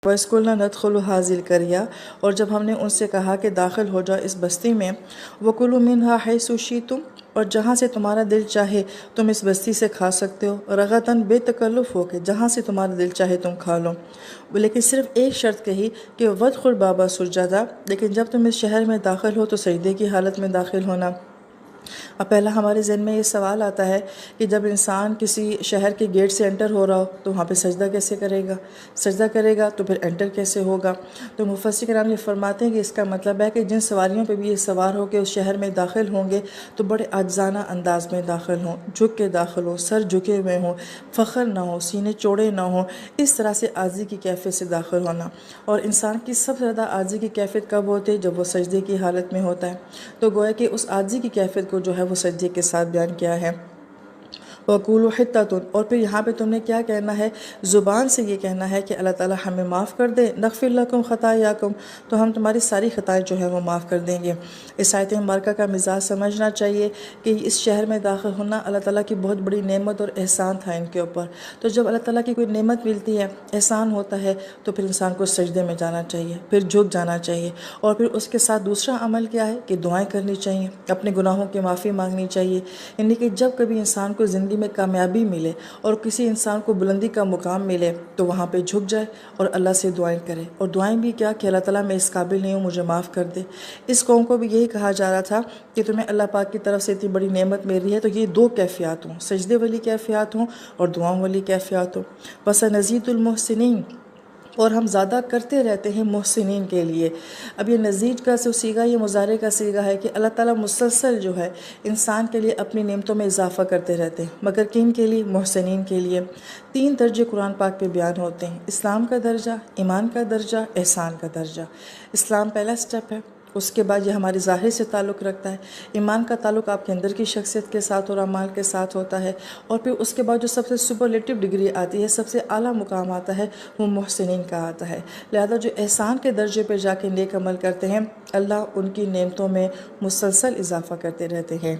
وَإِذْ نَدْخُلُ هَٰذِهِ الْقَرْيَةَ، اور جب ہم نے ان سے کہا کہ داخل ہو جاؤ اس بستی میں، وَكُلُوا مِنْهَا حَيْثُ شِئْتُمْ، اور جہاں سے تمہارا دل چاہے تم اس بستی سے کھا سکتے ہو، رغداً بے تکلف ہو کے، جہاں سے تمہارا دل چاہے تم کھا لو، لیکن صرف ایک شرط کہی کہ وَادْخُلْ بَابَ سُجَّدًا، لیکن جب تم اس شہر میں داخل ہو تو سجدے کی حالت میں داخل ہونا۔ اب پہلا ہمارے ذہن میں یہ سوال آتا ہے کہ جب انسان کسی شہر کے گیٹ سے انٹر ہو رہا ہو تو وہاں پہ سجدہ کیسے کرے گا؟ سجدہ کرے گا تو پھر انٹر کیسے ہوگا؟ تو مفسر کرام یہ فرماتے ہیں کہ اس کا مطلب ہے کہ جن سواریوں پہ بھی یہ سوار ہو کے اس شہر میں داخل ہوں گے تو بڑے عاجزانہ انداز میں داخل ہوں، جھک کے داخل ہوں، سر جھکے ہوئے ہوں، فخر نہ ہو، سینے چوڑے نہ ہوں، اس طرح سے عاجزی کی کیفیت سے داخل ہونا۔ اور انسان کی سب سے زیادہ عاجزی کی کیفیت کب ہوتی ہے؟ جب وہ سجدے کی حالت میں ہوتا ہے۔ تو گویا کہ اس عاجزی کی کیفیت کو جو ہے وہ سجدے کے ساتھ بیان کیا ہے۔ وَقُولُوا حِطَّةٌ، اور پھر یہاں پہ تم نے کیا کہنا ہے؟ زبان سے یہ کہنا ہے کہ اللہ تعالیٰ ہمیں معاف کر دے، نغفر لکم خطایاکم، تو ہم تمہاری ساری خطائیں جو ہیں وہ معاف کر دیں گے۔ اس آیت مبارکہ کا مزاج سمجھنا چاہیے کہ اس شہر میں داخل ہونا اللہ تعالیٰ کی بہت بڑی نعمت اور احسان تھا ان کے اوپر۔ تو جب اللہ تعالیٰ کی کوئی نعمت ملتی ہے، احسان ہوتا ہے، تو پھر انسان کو سجدے میں جانا چاہیے، پھر جھک جانا چاہیے، اور پھر اس کے ساتھ دوسرا عمل کیا ہے کہ دعائیں کرنی چاہیے، اپنے گناہوں کی معافی مانگنی چاہیے۔ یعنی کہ جب کبھی انسان کو زندگی میں کامیابی ملے اور کسی انسان کو بلندی کا مقام ملے تو وہاں پہ جھک جائے اور اللہ سے دعائیں کرے، اور دعائیں بھی کیا کہ اللہ تعالیٰ میں اس قابل نہیں ہوں، مجھے معاف کر دے۔ اس قوم کو بھی یہی کہا جا رہا تھا کہ تمہیں اللہ پاک کی طرف سے اتنی بڑی نعمت مل رہی ہے تو یہ دو کیفیات ہوں، سجدے والی کیفیات ہوں اور دعاؤں والی کیفیات ہوں۔ وَسَنَزِيدُ الْمُحْسِنِينَ، اور ہم زیادہ کرتے رہتے ہیں محسنین کے لیے۔ اب یہ نزید کا جو صیغہ، یہ مضارع کا صیغہ ہے کہ اللہ تعالیٰ مسلسل جو ہے انسان کے لیے اپنی نعمتوں میں اضافہ کرتے رہتے ہیں، مگر کن کے لیے؟ محسنین کے لیے۔ 3 درجے قرآن پاک پہ بیان ہوتے ہیں: اسلام کا درجہ، ایمان کا درجہ، احسان کا درجہ۔ اسلام پہلا سٹیپ ہے، اس کے بعد یہ ہماری ظاہر سے تعلق رکھتا ہے، ایمان کا تعلق آپ کے اندر کی شخصیت کے ساتھ اور اعمال کے ساتھ ہوتا ہے، اور پھر اس کے بعد جو سب سے سپرلیٹو ڈگری آتی ہے، سب سے اعلیٰ مقام آتا ہے، وہ محسنین کا آتا ہے۔ لہذا جو احسان کے درجے پہ جا کے نیک عمل کرتے ہیں، اللہ ان کی نعمتوں میں مسلسل اضافہ کرتے رہتے ہیں۔